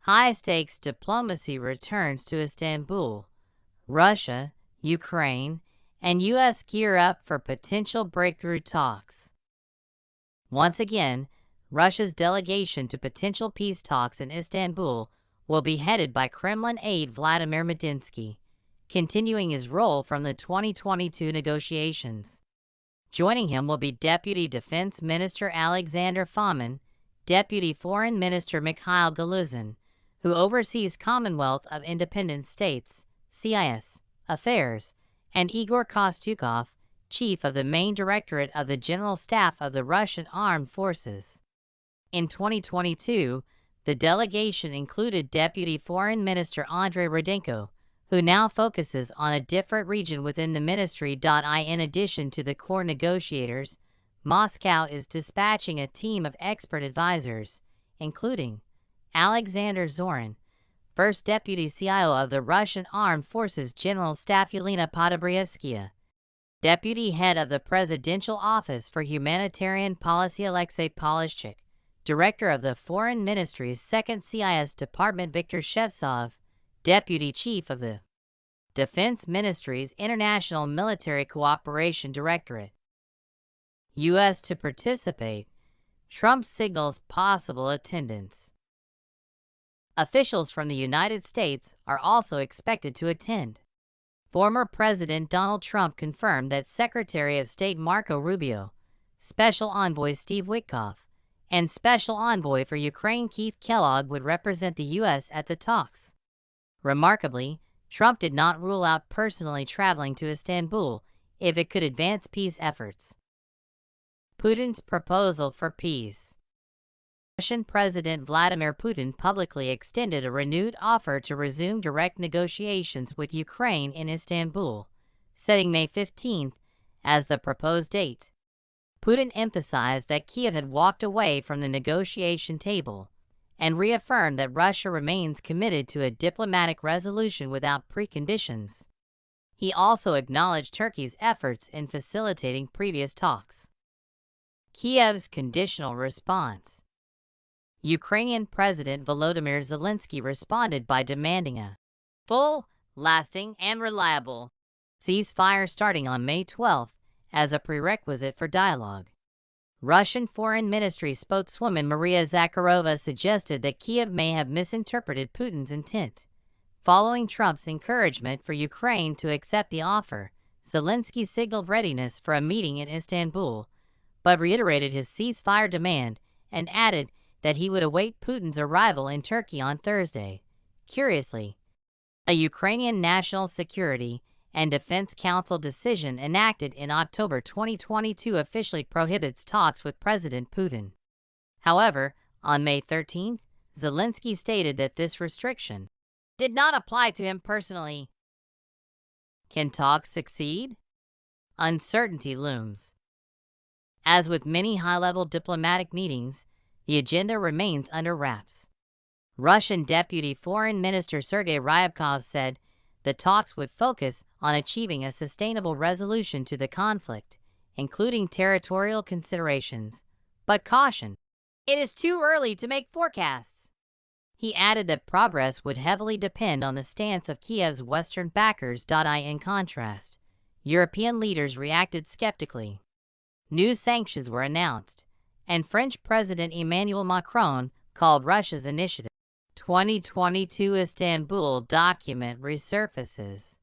High-stakes diplomacy returns to Istanbul. Russia, Ukraine, and U.S. gear up for potential breakthrough talks. Once again, Russia's delegation to potential peace talks in Istanbul will be headed by Kremlin aide Vladimir Medinsky, continuing his role from the 2022 negotiations. Joining him will be Deputy Defense Minister Alexander Fomin, Deputy Foreign Minister Mikhail Galuzin, who oversees Commonwealth of Independent States (CIS) affairs, and Igor Kostyukov, Chief of the Main Directorate of the General Staff of the Russian Armed Forces. In 2022, the delegation included Deputy Foreign Minister Andrei Rudenko, who now focuses on a different region within the ministry. In addition to the core negotiators, Moscow is dispatching a team of expert advisors, including Alexander Zorin, First Deputy CIO of the Russian Armed Forces General Staff Yelena Podobryevskaya, Deputy Head of the Presidential Office for Humanitarian Policy Alexei Polishchuk, Director of the Foreign Ministry's Second CIS Department Viktor Shevtsov, Deputy Chief of the Defense Ministry's International Military Cooperation Directorate. U.S. to participate. Trump signals possible attendance. Officials from the United States are also expected to attend. Former President Donald Trump confirmed that Secretary of State Marco Rubio, Special Envoy Steve Witkoff, and Special Envoy for Ukraine Keith Kellogg would represent the U.S. at the talks. Remarkably, Trump did not rule out personally traveling to Istanbul if it could advance peace efforts. Putin's proposal for peace. Russian President Vladimir Putin publicly extended a renewed offer to resume direct negotiations with Ukraine in Istanbul, setting May 15 as the proposed date. Putin emphasized that Kiev had walked away from the negotiation table and reaffirmed that Russia remains committed to a diplomatic resolution without preconditions. He also acknowledged Turkey's efforts in facilitating previous talks. Kiev's conditional response. Ukrainian President Volodymyr Zelensky responded by demanding a full, lasting, and reliable ceasefire starting on May 12 as a prerequisite for dialogue. Russian Foreign Ministry spokeswoman Maria Zakharova suggested that Kiev may have misinterpreted Putin's intent. Following Trump's encouragement for Ukraine to accept the offer, Zelensky signaled readiness for a meeting in Istanbul, but reiterated his ceasefire demand and added that he would await Putin's arrival in Turkey on Thursday. Curiously, a Ukrainian National Security and Defense Council decision enacted in October 2022 officially prohibits talks with President Putin. However, on May 13, Zelensky stated that this restriction did not apply to him personally. Can talks succeed? Uncertainty looms. As with many high-level diplomatic meetings, the agenda remains under wraps. Russian Deputy Foreign Minister Sergei Ryabkov said the talks would focus on achieving a sustainable resolution to the conflict, including territorial considerations, but cautioned, "It is too early to make forecasts." He added that progress would heavily depend on the stance of Kiev's Western backers. In contrast, European leaders reacted skeptically. New sanctions were announced, and French President Emmanuel Macron called Russia's initiative. 2022 Istanbul document resurfaces.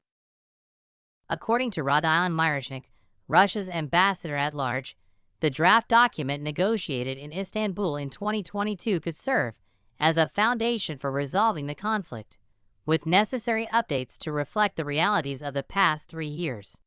According to Rodion Myroshnik, Russia's ambassador-at-large, the draft document negotiated in Istanbul in 2022 could serve as a foundation for resolving the conflict, with necessary updates to reflect the realities of the past 3 years.